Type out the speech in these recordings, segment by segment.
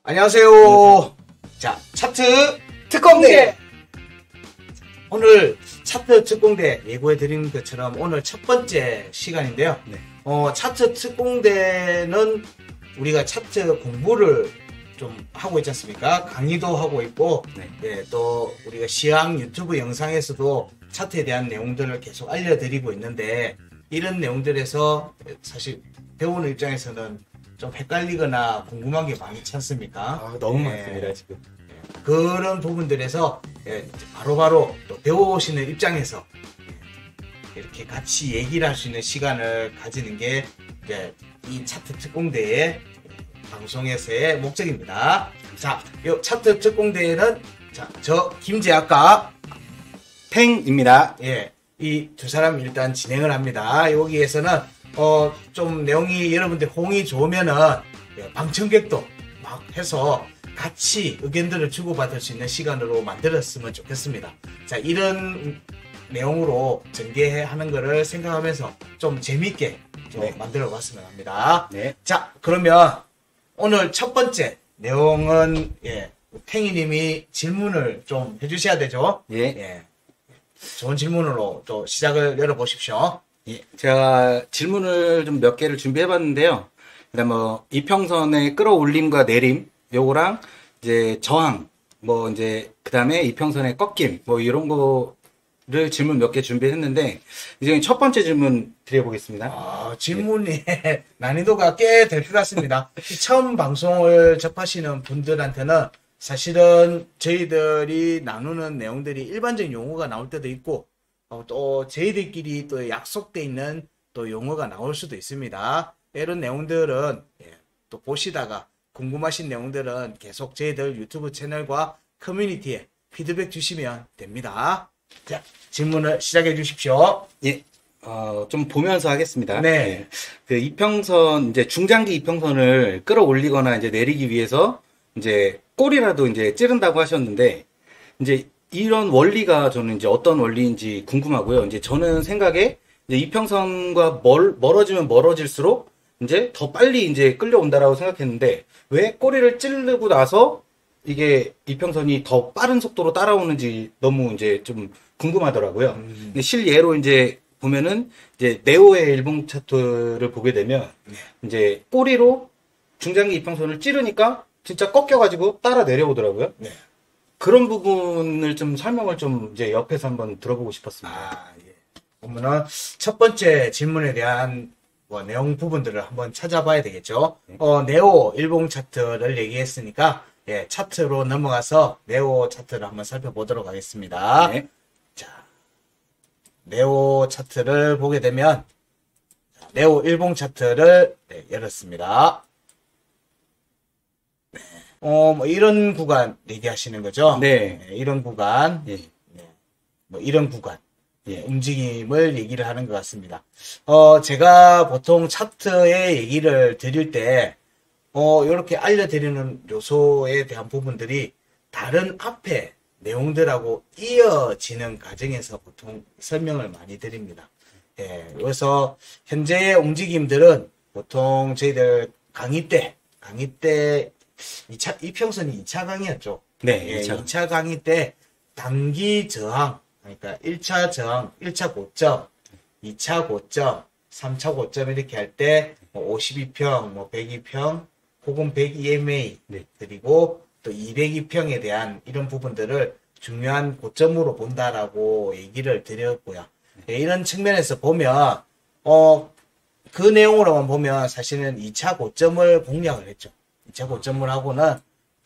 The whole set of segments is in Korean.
안녕하세요. 자, 차트 특공대. 오늘 차트 특공대 예고해 드린 것처럼 오늘 첫 번째 시간인데요. 네. 차트 특공대는 우리가 차트 공부를 좀 하고 있지 않습니까? 강의도 하고 있고, 네. 예, 또 우리가 시황 유튜브 영상에서도 차트에 대한 내용들을 계속 알려드리고 있는데, 이런 내용들에서 사실 배우는 입장에서는 좀 헷갈리거나 궁금한 게 많지 않습니까? 너무 예, 많습니다, 지금. 그런 부분들에서 바로바로 또 배워오시는 입장에서 이렇게 같이 얘기를 할 수 있는 시간을 가지는 게 이 차트 특공대의 방송에서의 목적입니다. 자, 이 차트 특공대회는 저 김재학과 팽입니다. 예, 이 두 사람이 일단 진행을 합니다. 여기에서는 좀 내용이 여러분들 호응이 좋으면은 방청객도 막 해서 같이 의견들을 주고받을 수 있는 시간으로 만들었으면 좋겠습니다. 자, 이런 내용으로 전개하는 거를 생각하면서 좀 재밌게 좀 만들어 봤으면 합니다. 네. 자, 그러면 오늘 첫 번째 내용은 탱이님이 질문을 좀 해주셔야 되죠. 예. 좋은 질문으로 또 시작을 열어보십시오. 예. 제가 질문을 좀 몇 개를 준비해 봤는데요. 그다음 이평선의 끌어올림과 내림, 요거랑 이제 저항, 이제 그다음에 이평선의 꺾임, 이런 거를 질문 몇 개 준비했는데, 이제 첫 번째 질문 드려보겠습니다. 질문이 난이도가 꽤 될 것 같습니다. 처음 방송을 접하시는 분들한테는 사실은 저희들이 나누는 내용들이 일반적인 용어가 나올 때도 있고, 또 저희들끼리 또 약속돼 있는 또 용어가 나올 수도 있습니다. 이런 내용들은 또 보시다가 궁금하신 내용들은 계속 저희들 유튜브 채널과 커뮤니티에 피드백 주시면 됩니다. 자, 질문을 시작해 주십시오. 예. 좀 보면서 하겠습니다. 네. 예. 그 이평선, 이제 중장기 이평선을 끌어올리거나 이제 내리기 위해서 이제 꼬리라도 이제 찌른다고 하셨는데, 이제 이런 원리가 저는 이제 어떤 원리인지 궁금하고요. 이제 저는 생각에 이제 이평선과 멀어지면 멀어질수록 이제 더 빨리 이제 끌려온다라고 생각했는데, 왜 꼬리를 찌르고 나서 이게 이평선이 더 빠른 속도로 따라오는지 너무 이제 좀 궁금하더라고요. 근데 실예로 이제 보면은 이제 네오의 일봉 차트를 보게 되면 이제 꼬리로 중장기 이평선을 찌르니까 진짜 꺾여가지고 따라 내려오더라고요. 네. 그런 부분을 좀 설명을 좀 이제 옆에서 한번 들어보고 싶었습니다. 그러면은 첫 번째 질문에 대한 내용 부분들을 한번 찾아봐야 되겠죠. 네오 일봉 차트를 얘기했으니까 차트로 넘어가서 네오 차트를 한번 살펴보도록 하겠습니다. 네. 자, 네오 차트를 보게 되면 네오 일봉 차트를 열었습니다. 이런 구간 얘기하시는 거죠? 네. 이런 구간, 예. 이런 구간. 움직임을 얘기를 하는 것 같습니다. 제가 보통 차트의 얘기를 드릴 때, 이렇게 알려드리는 요소에 대한 부분들이 다른 앞에 내용들하고 이어지는 과정에서 보통 설명을 많이 드립니다. 그래서 현재의 움직임들은 보통 저희들 강의 때 이평선이 2차 강의였죠. 네. 2차 강의 때 단기 저항, 그러니까 1차 저항, 1차 고점, 2차 고점, 3차 고점 이렇게 할 때 52평, 102평, 혹은 102MA, 그리고 또 202평에 대한 이런 부분들을 중요한 고점으로 본다라고 얘기를 드렸고요. 이런 측면에서 보면 그 내용으로만 보면 사실은 2차 고점을 공략을 했죠. 2차 고점을 하고는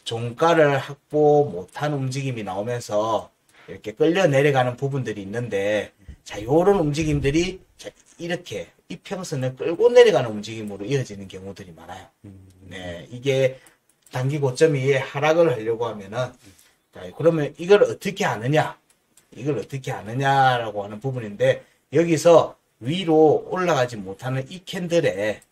종가를 확보 못한 움직임이 나오면서 이렇게 끌려 내려가는 부분들이 있는데, 자, 요런 움직임들이 이렇게 이평선을 끌고 내려가는 움직임으로 이어지는 경우들이 많아요. 네, 이게 단기 고점이 하락을 하려고 하면은, 자, 그러면 이걸 어떻게 하느냐라고 하는 부분인데, 여기서 위로 올라가지 못하는 이 캔들의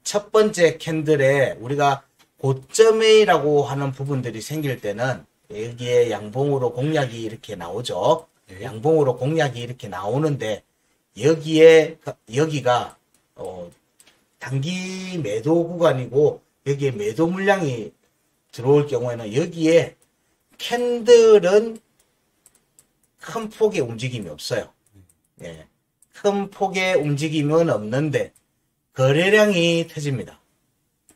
첫 번째 캔들에 우리가 고점이라고 하는 부분들이 생길 때는 여기에 양봉으로 공략이 이렇게 나오죠. 양봉으로 공략이 이렇게 나오는데 여기가 단기 매도 구간이고 여기에 매도 물량이 들어올 경우에는 여기에 캔들은 큰 폭의 움직임이 없어요. 예. 큰 폭의 움직임은 없는데 거래량이 터집니다.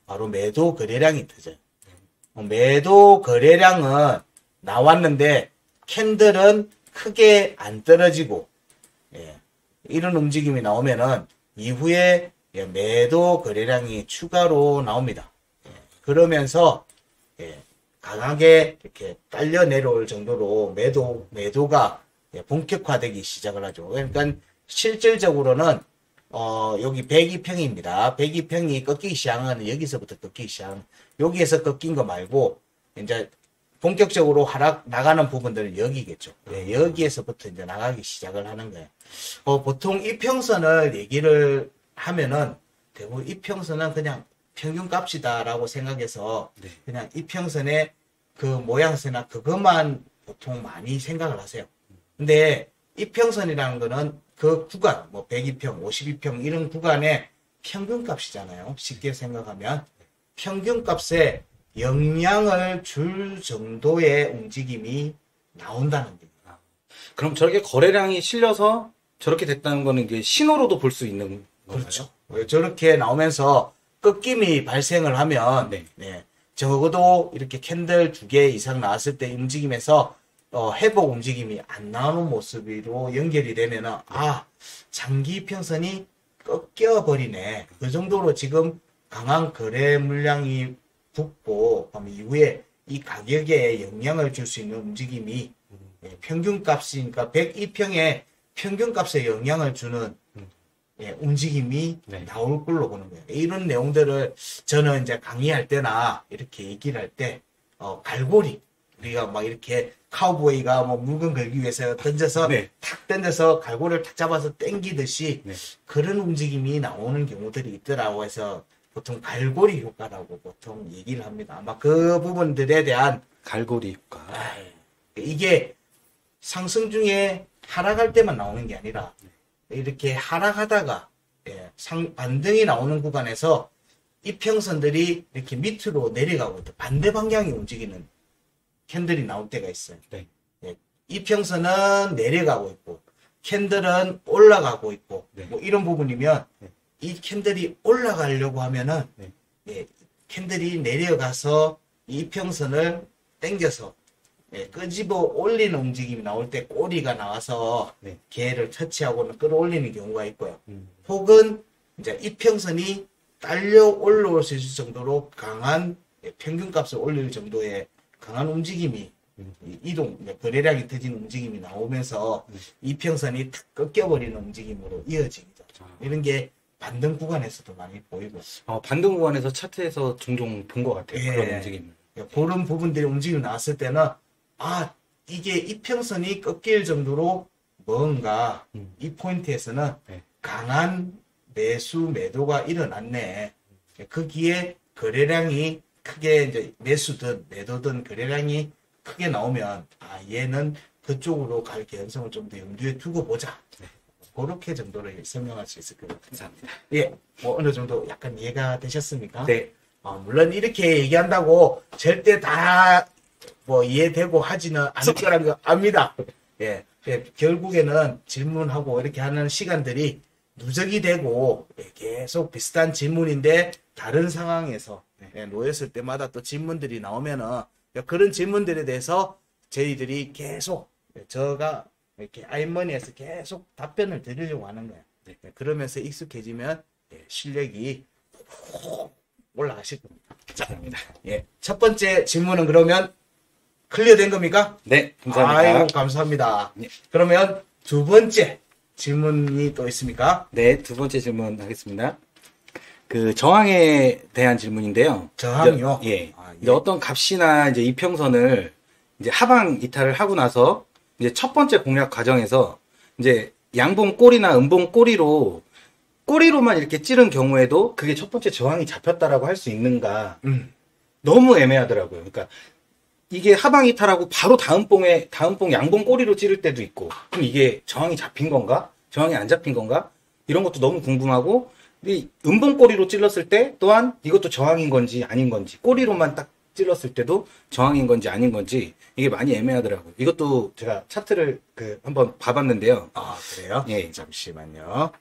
바로 매도 거래량이 터져요. 매도 거래량은 나왔는데 캔들은 크게 안 떨어지고, 예. 이런 움직임이 나오면은 이후에 예, 매도 거래량이 추가로 나옵니다. 예. 그러면서 예, 강하게 이렇게 딸려 내려올 정도로 매도가 예, 본격화되기 시작을 하죠. 그러니까 실질적으로는 여기 102평입니다. 102평이 꺾이기 시작하는 여기서부터 꺾이기 시작. 여기에서 꺾인 거 말고 이제 본격적으로 하락 나가는 부분들은 여기겠죠. 예, 여기에서부터 이제 나가기 시작을 하는 거예요. 보통 이평선을 얘기를 하면은 대부분 이평선은 그냥 평균값이다라고 생각해서 네. 그냥 이평선의 그 모양새나 그것만 보통 많이 생각을 하세요. 근데 이평선이라는 거는 그 구간, 뭐 102평, 52평 이런 구간의 평균값이잖아요. 쉽게 생각하면 평균값에 영향을 줄 정도의 움직임이 나온다는 겁니다. 그럼 저렇게 거래량이 실려서 저렇게 됐다는 거는 이게 신호로도 볼 수 있는 건가요? 그렇죠. 저렇게 나오면서 꺾임이 발생을 하면 네. 네, 적어도 이렇게 캔들 2개 이상 나왔을 때 움직임에서 회복 움직임이 안 나오는 모습으로 연결이 되면은 장기 평선이 꺾여 버리네. 그 정도로 지금 강한 거래 물량이 붙고 이후에 이 가격에 영향을 줄 수 있는 움직임이 예, 평균값이니까 102평에 평균값에 영향을 주는 예, 움직임이 네. 나올 걸로 보는 거예요. 이런 내용들을 저는 이제 강의할 때나 이렇게 얘기를 할 때 갈고리 우리가 막 이렇게 카우보이가 뭐 물건 걸기 위해서 던져서 네. 탁 던져서 갈고리를 탁 잡아서 당기듯이 네. 그런 움직임이 나오는 경우들이 있더라고 해서 보통 갈고리 효과라고 보통 얘기를 합니다. 아마 그 부분들에 대한 갈고리 효과. 이게 상승 중에 하락할 때만 나오는 게 아니라 이렇게 하락하다가 예, 반등이 나오는 구간에서 이평선들이 이렇게 밑으로 내려가고 있다. 반대 방향이 움직이는 캔들이 나올 때가 있어요. 네. 예, 이평선은 내려가고 있고 캔들은 올라가고 있고 네. 뭐 이런 부분이면 네. 이 캔들이 올라가려고 하면은 네. 예, 캔들이 내려가서 이평선을 당겨서 예, 끄집어 올리는 움직임이 나올 때 꼬리가 나와서 네. 걔를 터치하고는 끌어올리는 경우가 있고요. 음. 혹은 이제 이평선이 딸려 올라올 수 있을 정도로 강한 예, 평균값을 올릴 정도의 강한 움직임이 이동, 거래량이 터지는 움직임이 나오면서 이평선이 탁 꺾여버리는 움직임으로 이어집니다. 이런 게 반등 구간에서도 많이 보이고. 반등 구간에서 차트에서 종종 본 것 같아요. 예. 그런 움직임을. 그런 부분들이 움직임이 나왔을 때는 이게 이평선이 꺾일 정도로 뭔가 이 포인트에서는 네. 강한 매도가 일어났네. 거기에 거래량이 크게 이제 매수든 매도든 거래량이 크게 나오면 얘는 그쪽으로 갈 개연성을 좀 더 염두에 두고 보자. 네. 그렇게 정도로 설명할 수 있을 것 같아요. 감사합니다. 예, 뭐 어느 정도 약간 이해가 되셨습니까? 네. 물론 이렇게 얘기한다고 절대 다 뭐 이해되고 하지는 않을 거라는 거 압니다. 예, 결국에는 질문하고 이렇게 하는 시간들이 누적이 되고 계속 비슷한 질문인데 다른 상황에서 놓였을 때마다 또 질문들이 나오면은 그런 질문들에 대해서 저희들이 계속 저가 이렇게 아이머니에서 계속 답변을 드리려고 하는 거예요. 그러면서 익숙해지면 실력이 올라가실 겁니다. 감사합니다. 예, 첫 번째 질문은 그러면 클리어된 겁니까? 네, 감사합니다. 아이고, 감사합니다. 네. 그러면 두 번째 질문이 또 있습니까? 네, 두 번째 질문 하겠습니다. 그 저항에 대한 질문인데요. 저항이요? 이제, 예. 아, 예. 이제 어떤 값이나 이제 이평선을 이제 하방 이탈을 하고 나서 이제 첫 번째 공략 과정에서 이제 양봉 꼬리나 음봉 꼬리로만 이렇게 찌른 경우에도 그게 첫 번째 저항이 잡혔다라고 할 수 있는가? 너무 애매하더라고요. 그러니까 이게 하방 이탈하고 바로 다음 봉 양봉 꼬리로 찌를 때도 있고, 그럼 이게 저항이 잡힌 건가? 저항이 안 잡힌 건가? 이런 것도 너무 궁금하고, 이 음봉 꼬리로 찔렀을 때 또한 이것도 저항인 건지 아닌 건지, 꼬리로만 딱 찔렀을 때도 저항인 건지 아닌 건지 이게 많이 애매하더라고요. 이것도 제가 차트를 한번 봐봤는데요. 아, 그래요? 예. 잠시만요.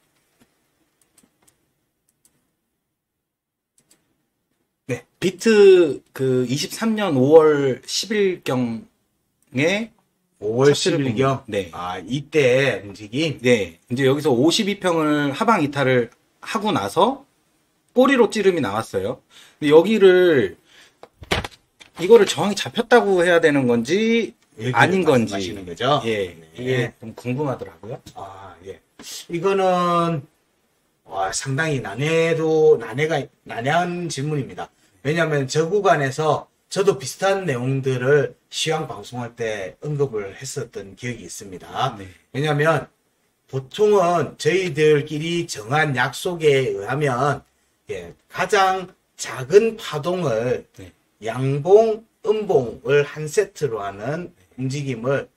네. 비트 23년 5월 10일경에 5월 차트를 10일경? 네. 아, 이때 움직임? 네. 이제 여기서 52평을 하방 이탈을 하고 나서 꼬리로 찌름이 나왔어요. 근데 이거를 저항이 잡혔다고 해야 되는 건지 아닌 건지 말씀하시는 거죠? 예. 네. 이게 좀 궁금하더라고요. 아, 예. 이거는, 상당히 난해한 질문입니다. 왜냐하면 저 구간에서 저도 비슷한 내용들을 시황 방송할 때 언급을 했었던 기억이 있습니다. 네. 왜냐하면 보통은 저희들끼리 정한 약속에 의하면 가장 작은 파동을 네. 양봉, 음봉을 한 세트로 하는 움직임을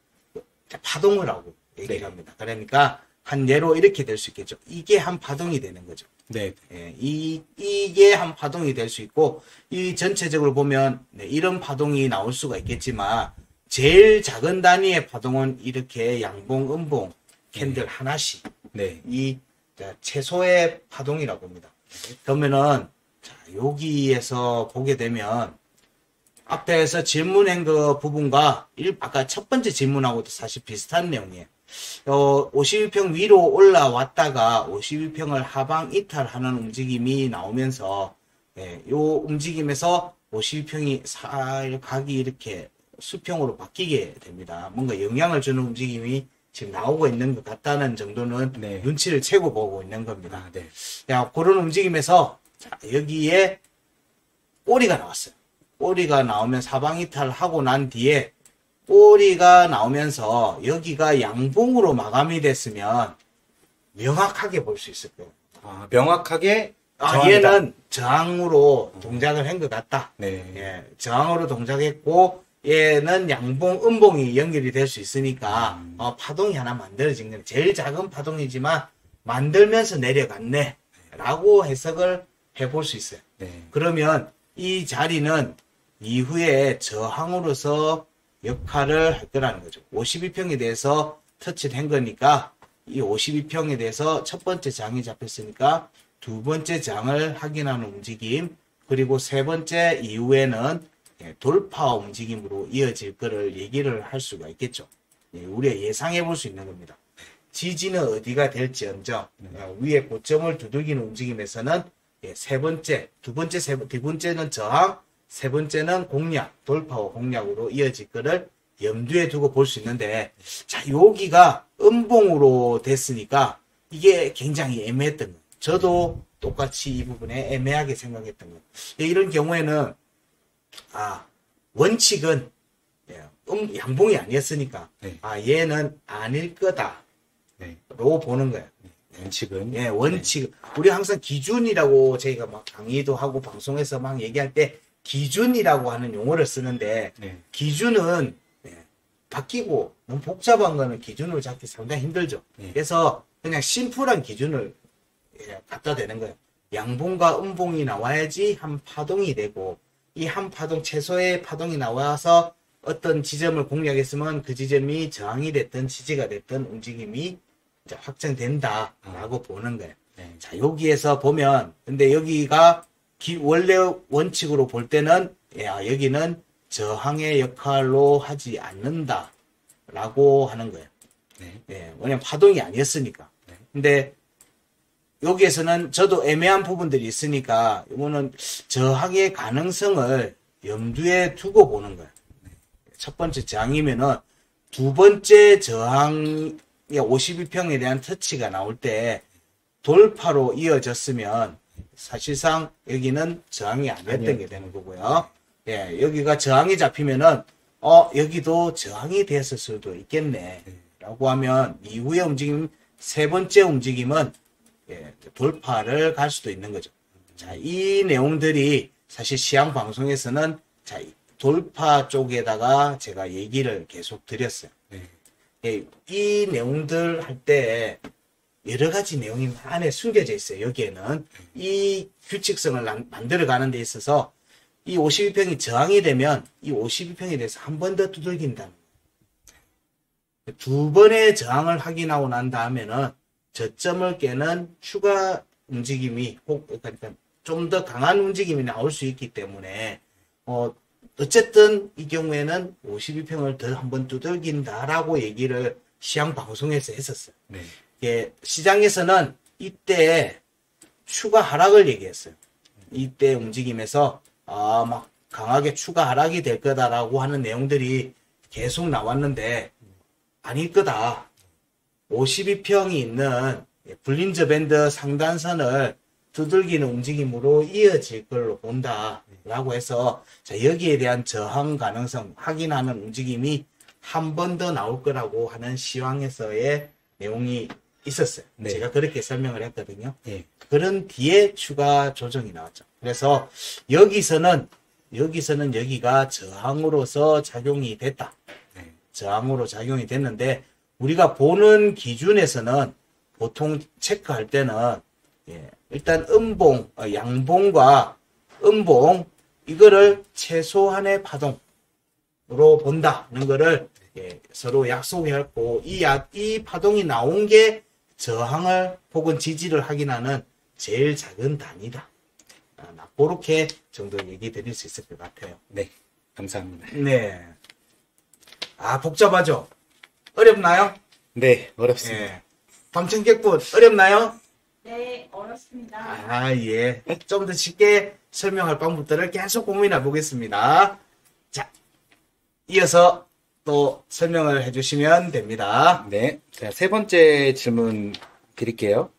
파동을 하고 얘기를 네. 합니다. 그러니까 한 예로 이렇게 될 수 있겠죠. 이게 한 파동이 되는 거죠. 네. 이게 한 파동이 될 수 있고, 이 전체적으로 보면 이런 파동이 나올 수가 있겠지만, 제일 작은 단위의 파동은 이렇게 양봉, 음봉, 캔들 하나씩, 네. 이 최소의 파동이라고 봅니다. 그러면은 여기에서 보게 되면 앞에서 질문한 그 부분과 아까 첫 번째 질문하고도 사실 비슷한 내용이에요. 52평 위로 올라왔다가 52평을 하방 이탈하는 움직임이 나오면서 요 움직임에서 52평이 살각이 이렇게 수평으로 바뀌게 됩니다. 뭔가 영향을 주는 움직임이 지금 나오고 있는 것 같다는 정도는 네. 눈치를 채고 보고 있는 겁니다. 아, 네. 그런 움직임에서 여기에 꼬리가 나왔어요. 꼬리가 나오면 사방 이탈하고 난 뒤에 꼬리가 나오면서 여기가 양봉으로 마감이 됐으면 명확하게 볼 수 있을 거예요. 아, 명확하게 얘는 저항으로 동작을 한 것 같다. 네. 예, 저항으로 동작했고 얘는 양봉, 음봉이 연결이 될 수 있으니까 파동이 하나 만들어진 거예요. 제일 작은 파동이지만 만들면서 내려갔네 라고 해석을 해볼 수 있어요. 네. 그러면 이 자리는 이후에 저항으로서 역할을 할 거라는 거죠. 52평에 대해서 터치를 한 거니까 이 52평에 대해서 첫 번째 장이 잡혔으니까 두 번째 장을 확인하는 움직임, 그리고 세 번째 이후에는 돌파 움직임으로 이어질 거를 얘기를 할 수가 있겠죠. 우리가 예상해 볼 수 있는 겁니다. 지지는 어디가 될지언정 위에 고점을 두들기는 움직임에서는 세 번째, 두 번째는 저항, 세 번째는 공략, 돌파와 공략으로 이어질 거를 염두에 두고 볼 수 있는데, 여기가 음봉으로 됐으니까 이게 굉장히 애매했던 거예요. 저도 똑같이 이 부분에 애매하게 생각했던 거예요. 이런 경우에는, 원칙은, 양봉이 아니었으니까, 네. 얘는 아닐 거다. 네. 로 보는 거예요. 원칙은 원칙. 우리 항상 기준이라고 저희가 막 강의도 하고 방송에서 막 얘기할 때 기준이라고 하는 용어를 쓰는데, 네. 기준은 바뀌고 너무 복잡한 거는 기준으로 잡기 상당히 힘들죠. 네. 그래서 그냥 심플한 기준을 갖다 대는 거예요. 양봉과 음봉이 나와야지 한 파동이 되고, 이 한 파동, 최소의 파동이 나와서 어떤 지점을 공략했으면 그 지점이 저항이 됐든 지지가 됐든 움직임이 이제 확정된다라고 보는 거예요. 네. 자, 여기에서 보면, 근데 여기가 원래 원칙으로 볼 때는, 여기는 저항의 역할로 하지 않는다라고 하는 거예요. 네. 왜냐면 파동이 아니었으니까. 네. 근데 여기에서는 저도 애매한 부분들이 있으니까 이거는 저항의 가능성을 염두에 두고 보는 거예요. 첫 번째 저항이면은 두 번째 저항 52평에 대한 터치가 나올 때 돌파로 이어졌으면 사실상 여기는 저항이 아니었던 게 되는 거고요. 여기가 저항이 잡히면은 여기도 저항이 됐을 수도 있겠네 라고 하면 이후의 움직임, 세 번째 움직임은 돌파를 갈 수도 있는 거죠. 자, 이 내용들이 사실 시황 방송에서는 돌파 쪽에다가 제가 얘기를 계속 드렸어요. 이 내용들 할 때 여러 가지 내용이 안에 숨겨져 있어요. 여기에는 이 규칙성을 만들어 가는 데 있어서 이 52평이 저항이 되면 이 52평에 대해서 한 번 더 두들긴다는 거예요. 두 번의 저항을 확인하고 난 다음에는 저점을 깨는 추가 움직임이 그러니까 좀 더 강한 움직임이 나올 수 있기 때문에 어쨌든 이 경우에는 52평을 더 한번 두들긴다라고 얘기를 시장 방송에서 했었어요. 네. 예, 시장에서는 이때 추가 하락을 얘기했어요. 이때 움직임에서 막 강하게 추가 하락이 될 거다라고 하는 내용들이 계속 나왔는데 아닐 거다. 52평이 있는 볼린저 밴드 상단선을 두들기는 움직임으로 이어질 걸로 본다라고 해서 자, 여기에 대한 저항 가능성 확인하는 움직임이 한 번 더 나올 거라고 하는 시황에서의 내용이 있었어요. 네. 제가 그렇게 설명을 했거든요. 예. 그런 뒤에 추가 조정이 나왔죠. 그래서 여기서는 여기가 저항으로서 작용이 됐다. 네. 저항으로 작용이 됐는데 우리가 보는 기준에서는 보통 체크할 때는 일단 양봉과 음봉 이거를 최소한의 파동으로 본다는 거를 서로 약속했고 이 파동이 나온 게 저항을 혹은 지지를 확인하는 제일 작은 단위다. 그렇게 정도 얘기 드릴 수 있을 것 같아요. 네. 감사합니다. 네. 복잡하죠? 어렵나요? 네. 어렵습니다. 예. 방청객분, 어렵나요? 네, 어렵습니다. 예. 좀 더 쉽게 설명할 방법들을 계속 고민해 보겠습니다. 자, 이어서 또 설명을 해주시면 됩니다. 네. 자, 세 번째 질문 드릴게요.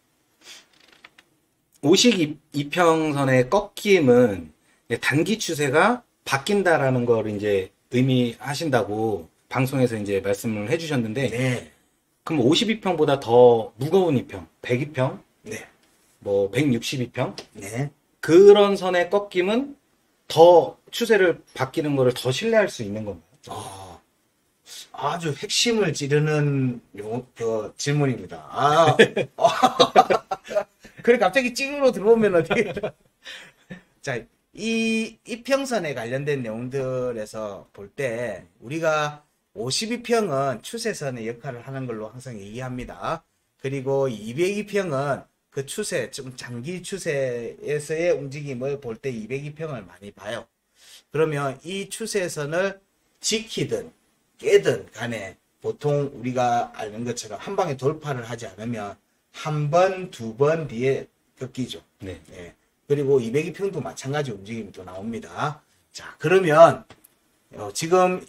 52평선의 꺾임은 단기 추세가 바뀐다라는 걸 이제 의미하신다고 방송에서 이제 말씀을 해주셨는데, 네. 그럼 52평보다 더 무거운 2평, 102평, 네. 뭐 162평, 네. 그런 선의 꺾임은 더 추세를 바뀌는 거를 더 신뢰할 수 있는 건가요? 아주 핵심을 찌르는 질문입니다. 그래 갑자기 찌르러 들어오면 어떻게? 자, 이 이평선에 관련된 내용들에서 볼 때 우리가 52평은 추세선의 역할을 하는 걸로 항상 얘기합니다. 그리고 202평은 그 추세, 좀 장기 추세에서의 움직임을 볼 때 202평을 많이 봐요. 그러면 이 추세선을 지키든 깨든 간에 보통 우리가 아는 것처럼 한 방에 돌파를 하지 않으면 한 번, 두 번 뒤에 꺾이죠. 네. 예. 그리고 202평도 마찬가지 움직임이 또 나옵니다. 자, 그러면 지금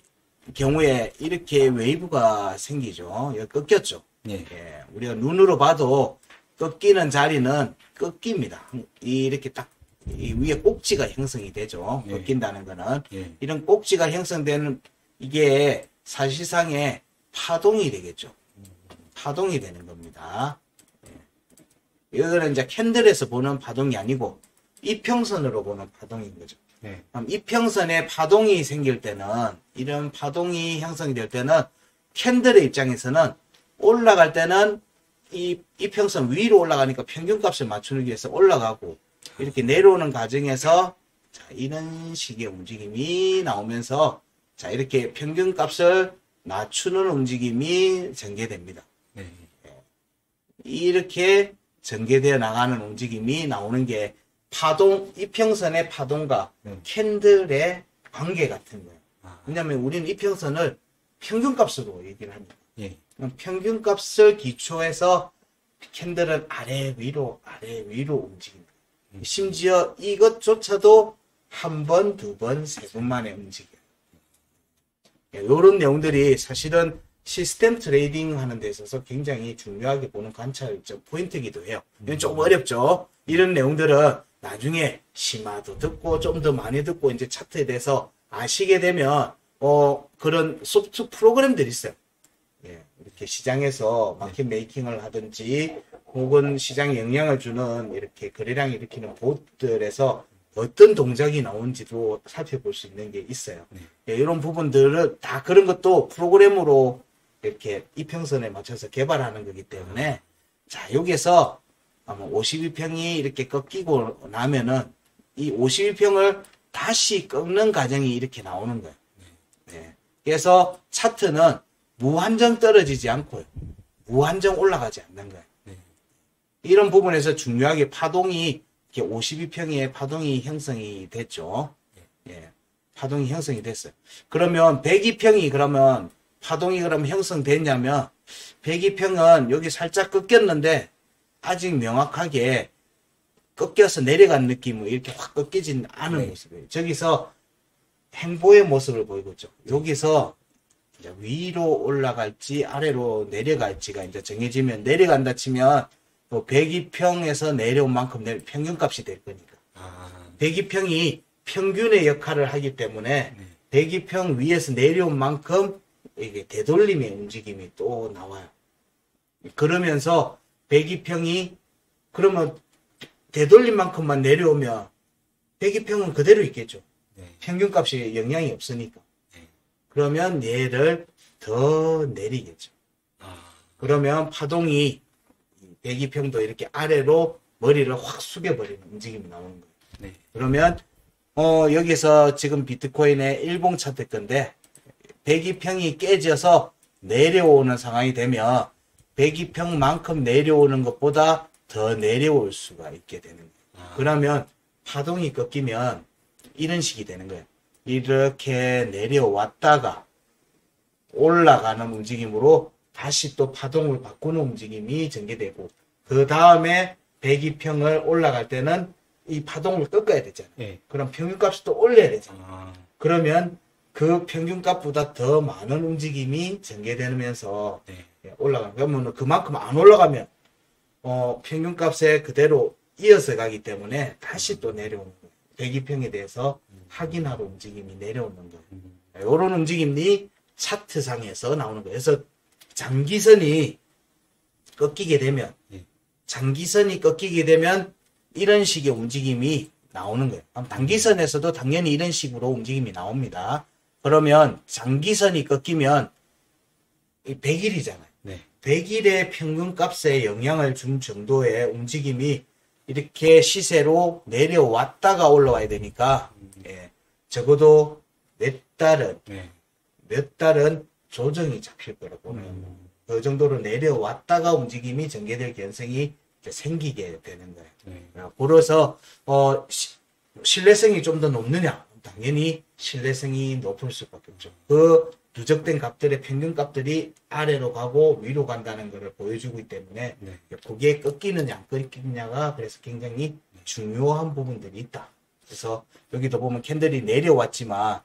경우에 이렇게 웨이브가 생기죠. 여기 꺾였죠. 예. 예, 우리가 눈으로 봐도 꺾이는 자리는 꺾입니다. 이렇게 딱 이 위에 꼭지가 형성이 되죠. 예. 꺾인다는 거는 예. 이런 꼭지가 형성되는 이게 사실상의 파동이 되겠죠. 파동이 되는 겁니다. 예. 이거는 이제 캔들에서 보는 파동이 아니고 이평선으로 보는 파동인 거죠. 네. 그럼 이평선에 파동이 생길 때는 이런 파동이 형성이 될 때는 캔들의 입장에서는 올라갈 때는 이 이평선 위로 올라가니까 평균값을 맞추기 위해서 올라가고 이렇게 내려오는 과정에서 자, 이런 식의 움직임이 나오면서 자, 이렇게 평균값을 낮추는 움직임이 전개됩니다. 네. 이렇게 전개되어 나가는 움직임이 나오는 게 파동, 이평선의 파동과 캔들의 관계 같은 거예요. 왜냐하면 우리는 이평선을 평균값으로 얘기를 합니다. 예. 평균값을 기초해서 캔들은 아래 위로 움직입니다. 심지어 이것조차도 한 번, 두 번, 세 번 만에 움직여요. 이런 내용들이 사실은 시스템 트레이딩 하는 데 있어서 굉장히 중요하게 보는 관찰적 포인트이기도 해요. 이건 조금 어렵죠. 이런 내용들은 나중에 심화도 듣고 좀 더 많이 듣고 이제 차트에 대해서 아시게 되면 그런 소프트 프로그램들이 있어요. 예, 이렇게 시장에서 마켓 메이킹을 하든지 혹은 시장에 영향을 주는 이렇게 거래량 일으키는 봇들에서 어떤 동작이 나오는지도 살펴볼 수 있는 게 있어요. 예, 이런 부분들은 다 그런 것도 프로그램으로 이렇게 이평선에 맞춰서 개발하는 거기 때문에 자, 여기에서 아마 52평이 이렇게 꺾이고 나면은 이 52평을 다시 꺾는 과정이 이렇게 나오는 거예요. 네. 그래서 차트는 무한정 떨어지지 않고요. 무한정 올라가지 않는 거예요. 이런 부분에서 중요하게 파동이 52평의 파동이 형성이 됐죠. 예. 파동이 형성이 됐어요. 그러면 102평이 그러면 파동이 그러면 형성됐냐면 102평은 여기 살짝 꺾였는데 아직 명확하게 꺾여서 내려간 느낌으로 이렇게 확 꺾이진 않은 모습이에요. 저기서 행보의 모습을 보이고 있죠. 여기서 이제 위로 올라갈지 아래로 내려갈지가 이제 정해지면 내려간다 치면 뭐 102평에서 내려온 만큼 평균값이 될 거니까. 102평이 평균의 역할을 하기 때문에 102평 위에서 내려온 만큼 이게 되돌림의 움직임이 또 나와요. 그러면서 102평이 그러면 되돌림만큼만 내려오면 102평은 그대로 있겠죠. 평균값이 영향이 없으니까. 그러면 얘를 더 내리겠죠. 그러면 파동이 102평도 이렇게 아래로 머리를 확 숙여버리는 움직임이 나오는 거예요. 그러면 여기서 지금 비트코인의 일봉 차트 건데 102평이 깨져서 내려오는 상황이 되면 102평만큼 내려오는 것보다 더 내려올 수가 있게 되는 거예요. 그러면 파동이 꺾이면 이런 식이 되는 거예요. 이렇게 내려왔다가 올라가는 움직임으로 다시 또 파동을 바꾸는 움직임이 전개되고 그 다음에 102평을 올라갈 때는 이 파동을 꺾어야 되잖아요. 그럼 평균값을 또 올려야 되잖아요. 그러면 그 평균값보다 더 많은 움직임이 전개되면서 올라가는 그러면 그만큼 안 올라가면 평균값에 그대로 이어서 가기 때문에 다시 또 내려오는 거예요. 102평에 대해서 확인하러 움직임이 내려오는 거예요. 이런 움직임이 차트상에서 나오는 거예요. 그래서 장기선이 꺾이게 되면 이런 식의 움직임이 나오는 거예요. 단기선에서도 당연히 이런 식으로 움직임이 나옵니다. 그러면 장기선이 꺾이면 100일이잖아요. 100일의 평균값에 영향을 준 정도의 움직임이 이렇게 시세로 내려왔다가 올라와야 되니까 적어도 몇 달은 조정이 잡힐 거라고 보는 그 정도로 내려왔다가 움직임이 전개될 가능성이 생기게 되는 거예요. 그래서 신뢰성이 좀 더 높느냐? 당연히 신뢰성이 높을 수밖에 없죠. 그 누적된 값들의 평균값들이 아래로 가고 위로 간다는 것을 보여주고 있기 때문에 그게 꺾이느냐 안 꺾이느냐가 그래서 굉장히 중요한 부분들이 있다. 그래서 여기도 보면 캔들이 내려왔지만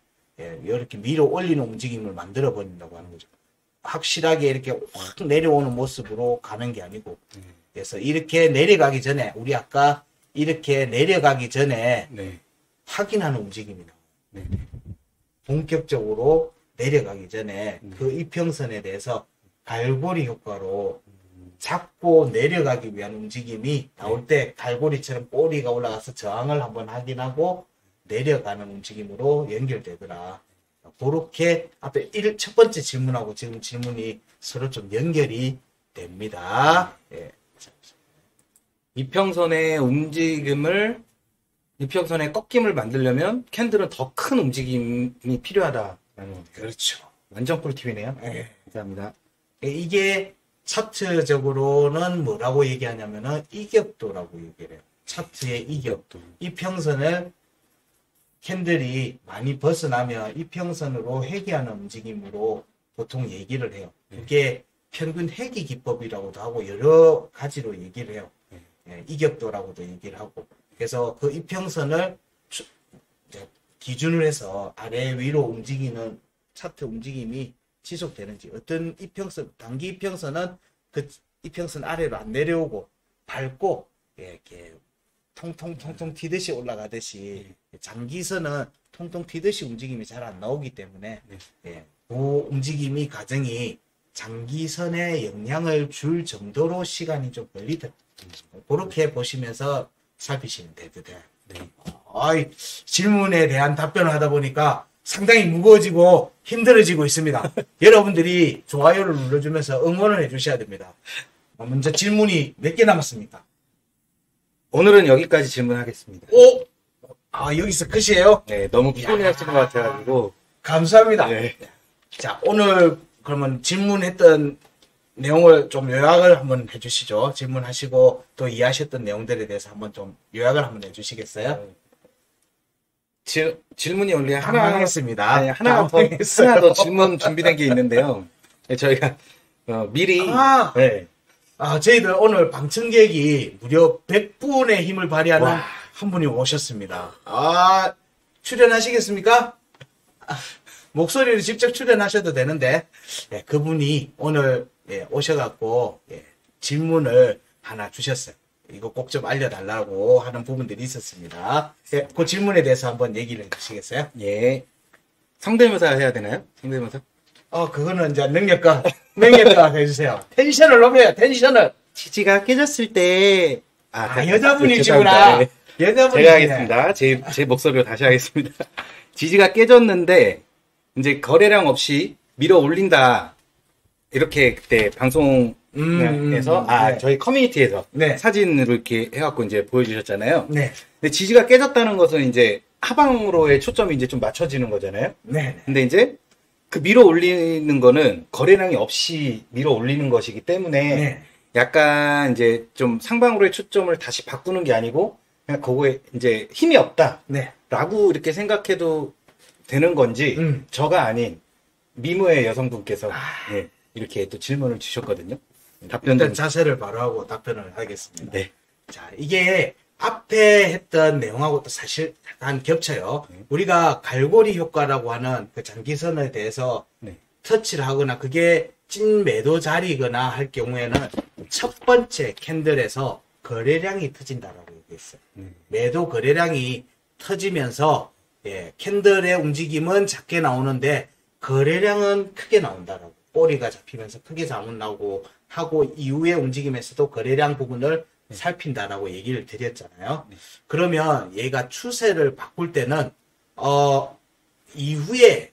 이렇게 위로 올리는 움직임을 만들어 버린다고 하는 거죠. 확실하게 이렇게 확 내려오는 모습으로 가는 게 아니고 그래서 이렇게 내려가기 전에 우리 아까 이렇게 내려가기 전에 확인하는 움직임이 나와요. 본격적으로 내려가기 전에 그 이평선에 대해서 갈고리 효과로 잡고 내려가기 위한 움직임이 나올 때 갈고리처럼 꼬리가 올라가서 저항을 한번 확인하고 내려가는 움직임으로 연결되더라. 그렇게 앞에 첫 번째 질문하고 지금 질문이 서로 좀 연결이 됩니다. 이평선의 움직임을 이평선의 꺾임을 만들려면 캔들은 더 큰 움직임이 필요하다라는 거죠. 그렇죠. 완전 꿀팁이네요. 감사합니다. 이게 차트적으로는 뭐라고 얘기하냐면은 이격도라고 얘기를 해요. 차트의 이격도. 이평선을 캔들이 많이 벗어나면 이평선으로 회귀하는 움직임으로 보통 얘기를 해요. 그게 평균 회귀 기법이라고도 하고 여러 가지로 얘기를 해요. 이격도라고도 얘기를 하고. 그래서 그 이평선을 기준을 해서 아래 위로 움직이는 차트 움직임이 지속되는지 어떤 이평선, 단기 이평선은 그 이평선 아래로 안 내려오고 밟고 이렇게 통통 튀듯이 올라가듯이 장기선은 통통 튀듯이 움직임이 잘 안 나오기 때문에 그 움직임이 과정이 장기선에 영향을 줄 정도로 시간이 좀 걸리다. 그렇게 보시면서 살피시면 되거든. 질문에 대한 답변을 하다 보니까 상당히 무거워지고 힘들어지고 있습니다. 여러분들이 좋아요를 눌러주면서 응원을 해주셔야 됩니다. 먼저 질문이 몇 개 남았습니까? 오늘은 여기까지 질문하겠습니다. 아, 여기서 끝이에요? 네, 너무 피곤해하시는 것 같아가지고. 감사합니다. 네. 자, 오늘 그러면 질문했던 내용을 좀 요약을 한번 해주시죠. 질문하시고 또 이해하셨던 내용들에 대해서 한번 좀 요약을 한번 해주시겠어요? 질문이 원래 하나 당황했습니다. 아니, 하나 당황했어요. 더 질문 준비된 게 있는데요. 네, 저희가 미리 아, 네. 저희들 오늘 방청객이 무려 100분의 힘을 발휘하는 와. 한 분이 오셨습니다. 아, 출연하시겠습니까? 목소리를 직접 출연하셔도 되는데, 예, 그분이 오늘 오셔갖고 질문을 하나 주셨어요. 이거 꼭 좀 알려달라고 하는 부분들이 있었습니다. 예, 그 질문에 대해서 한번 얘기를 해주시겠어요? 예. 성대모사 해야 되나요? 성대모사? 그거는 이제 능력과 해주세요. 텐션을 높여요, 텐션을. 치즈가 깨졌을 때 여자분이시구나. 네. 여자분이시네. 제가 하겠습니다. 제 목소리로 다시 하겠습니다. 지지가 깨졌는데 이제 거래량 없이 밀어 올린다. 이렇게 그때 방송에서 네. 저희 커뮤니티에서 네. 사진으로 이렇게 해갖고 이제 보여주셨잖아요. 네. 근데 지지가 깨졌다는 것은 이제 하방으로의 초점이 이제 좀 맞춰지는 거잖아요. 네. 근데 이제 그 밀어 올리는 거는 거래량이 없이 밀어 올리는 것이기 때문에 네. 약간 이제 좀 상방으로의 초점을 다시 바꾸는 게 아니고 그냥 그거에 이제 힘이 없다라고 네. 이렇게 생각해도 되는 건지 저가 아닌 미모의 여성분께서 예, 이렇게 또 질문을 주셨거든요. 답변 일단 좀. 자세를 바로 하고 답변을 하겠습니다. 네. 자, 이게 앞에 했던 내용하고 또 사실 약간 겹쳐요. 우리가 갈고리 효과라고 하는 그 장기선에 대해서 네. 터치를 하거나 그게 찐 매도 자리거나 할 경우에는 첫 번째 캔들에서 거래량이 터진다라고 얘기했어요. 매도 거래량이 터지면서 캔들의 움직임은 작게 나오는데 거래량은 크게 나온다라고. 꼬리가 잡히면서 크게 나오고 하고 이후의 움직임에서도 거래량 부분을 살핀다라고 얘기를 드렸잖아요. 그러면 얘가 추세를 바꿀 때는 이후에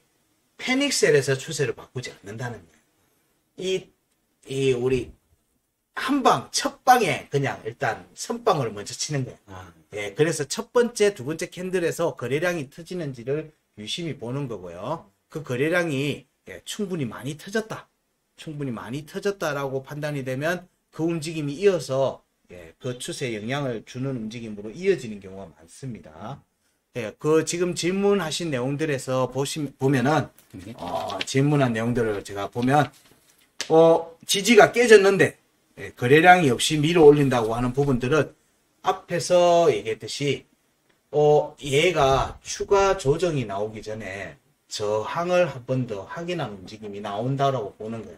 패닉셀에서 추세를 바꾸지 않는다는 거예요. 우리 첫 방에 그냥 일단 선방을 먼저 치는 거예요. 예, 그래서 첫 번째, 두 번째 캔들에서 거래량이 터지는지를 유심히 보는 거고요. 그 거래량이 충분히 많이 터졌다라고 판단이 되면 그 움직임이 이어서 그 추세에 영향을 주는 움직임으로 이어지는 경우가 많습니다. 그 지금 질문하신 내용들에서 보면은 질문한 내용들을 제가 보면 지지가 깨졌는데 거래량이 없이 밀어 올린다고 하는 부분들은 앞에서 얘기했듯이 얘가 추가 조정이 나오기 전에 저항을 한 번 더 확인한 움직임이 나온다라고 보는 거예요.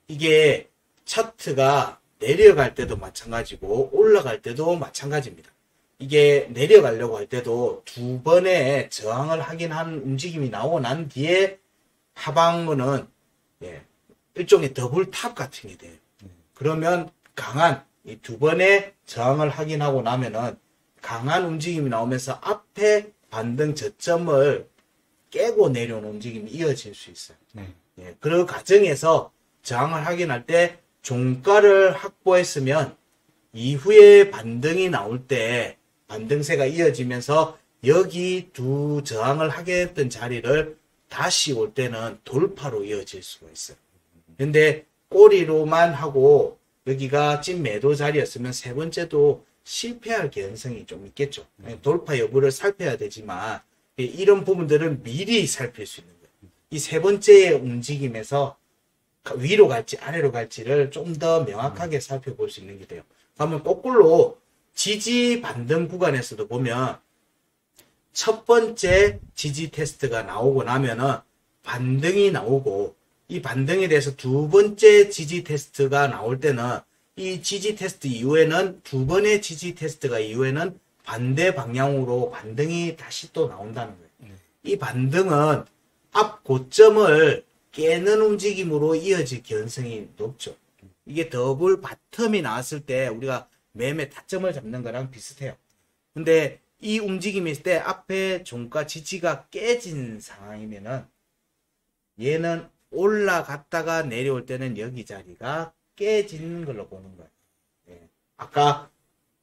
이게 차트가 내려갈 때도 마찬가지고 올라갈 때도 마찬가지입니다. 이게 내려가려고 할 때도 두 번의 저항을 확인한 움직임이 나오고 난 뒤에 하방문은 일종의 더블탑 같은 게 돼요. 그러면 강한 이 두 번의 저항을 확인하고 나면은 강한 움직임이 나오면서 앞에 반등 저점을 깨고 내려오는 움직임이 이어질 수 있어요. 그 과정에서 저항을 확인할 때 종가를 확보했으면 이후에 반등이 나올 때 반등세가 이어지면서 여기 두 저항을 확인했던 자리를 다시 올 때는 돌파로 이어질 수가 있어요. 근데 꼬리로만 하고 여기가 찐 매도 자리였으면 세 번째도 실패할 개연성이 좀 있겠죠. 돌파 여부를 살펴야 되지만 이런 부분들은 미리 살필 수 있는 거예요. 이 세 번째의 움직임에서 위로 갈지 아래로 갈지를 좀 더 명확하게 살펴볼 수 있는 게 돼요. 그러면 거꾸로 지지 반등 구간에서도 보면 첫 번째 지지 테스트가 나오고 나면은 반등이 나오고 이 반등에 대해서 두 번째 지지 테스트가 나올 때는 이 지지 테스트 이후에는 두 번의 지지 테스트가 이후에는 반대 방향으로 반등이 다시 또 나온다는 거예요. 이 반등은 앞 고점을 깨는 움직임으로 이어질 가능성이 높죠. 이게 더블 바텀이 나왔을 때 우리가 매매 타점을 잡는 거랑 비슷해요. 근데 이 움직임이 있을 때 앞에 종가 지지가 깨진 상황이면은 얘는 올라갔다가 내려올 때는 여기 자리가 깨지는 걸로 보는 거예요. 아까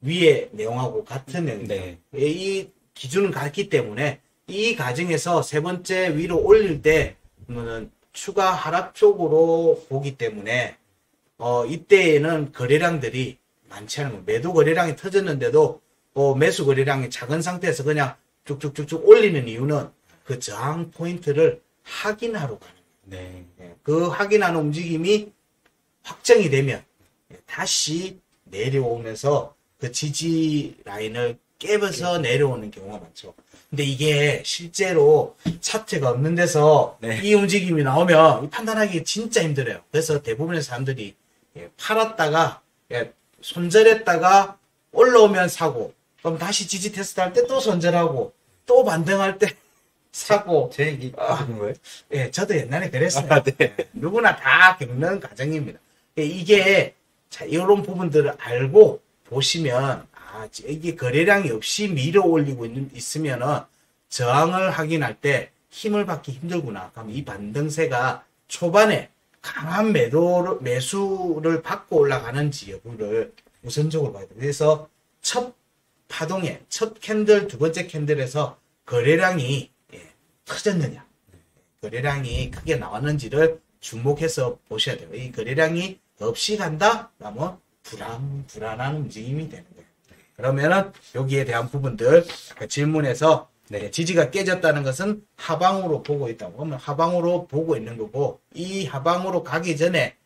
위에 내용하고 같은 내용이죠. 이 기준은 같기 때문에 이 과정에서 세 번째 위로 올릴 때 추가 하락 쪽으로 보기 때문에 이때에는 거래량들이 많지 않은 거예요. 매도 거래량이 터졌는데도 매수 거래량이 작은 상태에서 그냥 쭉쭉쭉쭉 올리는 이유는 그 저항 포인트를 확인하러 가는 거예요. 네. 그 확인하는 움직임이 확정이 되면 다시 내려오면서 그 지지 라인을 깨면서 내려오는 경우가 많죠. 근데 이게 실제로 차트가 없는 데서 네. 이 움직임이 나오면 판단하기 진짜 힘들어요. 그래서 대부분의 사람들이 팔았다가 손절했다가 올라오면 사고, 그럼 다시 지지 테스트 할 때 또 손절하고, 또 반등할 때 사고. 제 얘기 하는 거예요? 예, 저도 옛날에 그랬어요. 네. 누구나 다 겪는 과정입니다. 이게, 자, 이런 부분들을 알고 보시면, 이게 거래량이 없이 밀어 올리고 있으면은 저항을 확인할 때 힘을 받기 힘들구나. 그럼 이 반등세가 초반에 강한 매수를 받고 올라가는지 여부를 우선적으로 봐야 돼요. 그래서 첫 파동에, 첫 캔들, 두 번째 캔들에서 거래량이 터졌느냐, 거래량이 크게 나왔는지를 주목해서 보셔야 돼요. 이 거래량이 없이 간다? 그러면 불안한 움직임이 되는 거예요. 그러면은 여기에 대한 부분들 아까 질문에서 지지가 깨졌다는 것은 하방으로 보고 있다고. 그러면 하방으로 보고 있는 거고, 이 하방으로 가기 전에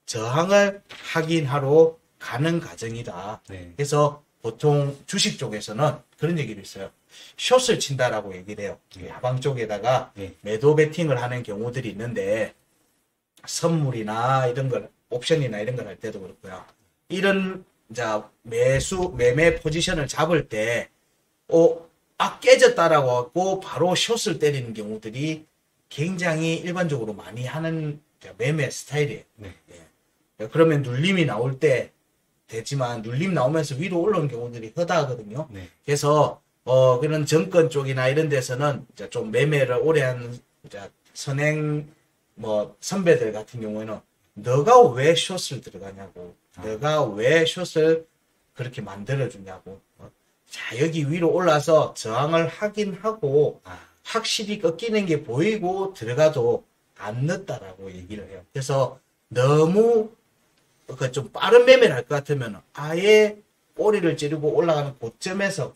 저항을 확인하러 가는 과정이다. 네. 그래서 보통 주식 쪽에서는 그런 얘기를 있어요. 숏을 친다라고 얘기를 해요. 하방 쪽에다가 매도 베팅을 하는 경우들이 있는데, 선물이나 이런 걸, 옵션이나 이런 걸 할 때도 그렇고요. 이런 매매 포지션을 잡을 때, 깨졌다라고 하고 바로 숏을 때리는 경우들이 굉장히 일반적으로 많이 하는 매매 스타일이에요. 네. 그러면 눌림이 나올 때 되지만, 눌림 나오면서 위로 올라오는 경우들이 허다하거든요. 네. 그래서, 그런 정권 쪽이나 이런 데서는 좀 매매를 오래 한 선행, 선배들 같은 경우에는 너가 왜 숏을 들어가냐고, 너가 왜 숏을 그렇게 만들어주냐고. 자, 여기 위로 올라서 저항을 확인하고 확실히 꺾이는 게 보이고 들어가도 안 늦다라고 얘기를 해요. 그래서 너무 좀 빠른 매매를 할 것 같으면 아예 꼬리를 찌르고 올라가는 고점에서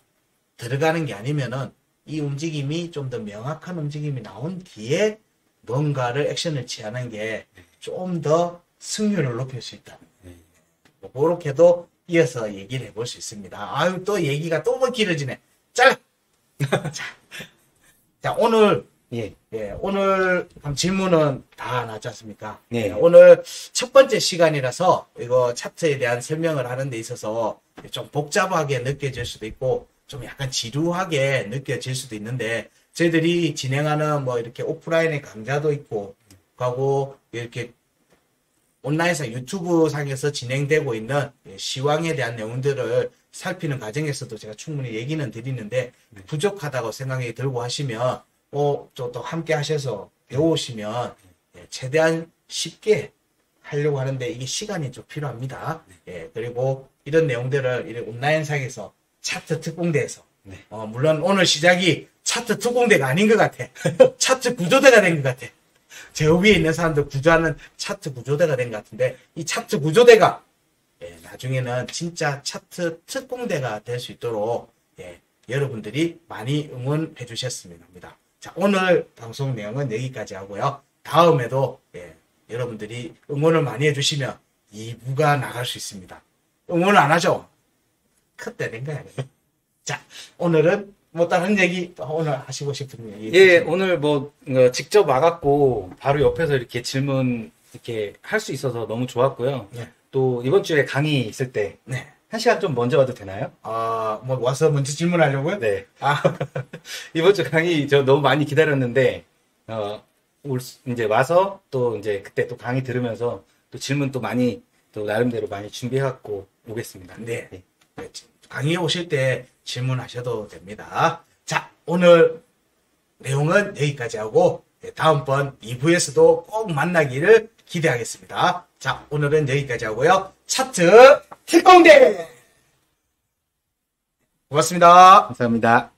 들어가는 게 아니면은 이 움직임이 좀 더 명확한 움직임이 나온 뒤에 뭔가를 액션을 취하는 게 좀 더 승률을 높일 수 있다. 그렇게도 이어서 얘기를 해볼 수 있습니다. 아유, 또 얘기가 너무 길어지네. 잘라! 자, 오늘, 오늘 질문은 다 나왔지 않습니까? 네. 오늘 첫 번째 시간이라서 이거 차트에 대한 설명을 하는 데 있어서 좀 복잡하게 느껴질 수도 있고, 좀 약간 지루하게 느껴질 수도 있는데, 저희들이 진행하는 이렇게 오프라인의 강좌도 있고, 하고, 이렇게 온라인상 유튜브 상에서 진행되고 있는 시황에 대한 내용들을 살피는 과정에서도 제가 충분히 얘기는 드리는데, 부족하다고 생각이 들고 하시면 또 함께 하셔서 배우시면 최대한 쉽게 하려고 하는데 이게 시간이 좀 필요합니다. 그리고 이런 내용들을 이런 온라인상에서 차트 특공대에서 물론 오늘 시작이 차트 특공대가 아닌 것 같아. 차트 구조대가 된 것 같아. 제 위에 있는 사람들 구조하는 차트 구조대가 된 것 같은데, 이 차트 구조대가 나중에는 진짜 차트 특공대가 될 수 있도록 여러분들이 많이 응원해 주셨으면 합니다. 자, 오늘 방송 내용은 여기까지 하고요. 다음에도 여러분들이 응원을 많이 해주시면 2부가 나갈 수 있습니다. 응원을 안 하죠? 그때 된 거야. 자, 오늘은 다른 얘기 오늘 하시고 싶은 얘기. 오늘 직접 와갖고 바로 옆에서 이렇게 질문 이렇게 할 수 있어서 너무 좋았고요. 또 이번 주에 강의 있을 때 1시간 좀 먼저 와도 되나요? 와서 먼저 질문하려고요? 네. 이번 주 강의 저 너무 많이 기다렸는데, 이제 와서 또 이제 그때 또 강의 들으면서 또 질문 또 많이 또 나름대로 많이 준비해갖고 오겠습니다. 네. 강의에 오실 때 질문하셔도 됩니다. 자, 오늘 내용은 여기까지 하고 다음번 2부에서도 꼭 만나기를 기대하겠습니다. 자, 오늘은 여기까지 하고요. 차트 특공대! 고맙습니다. 감사합니다.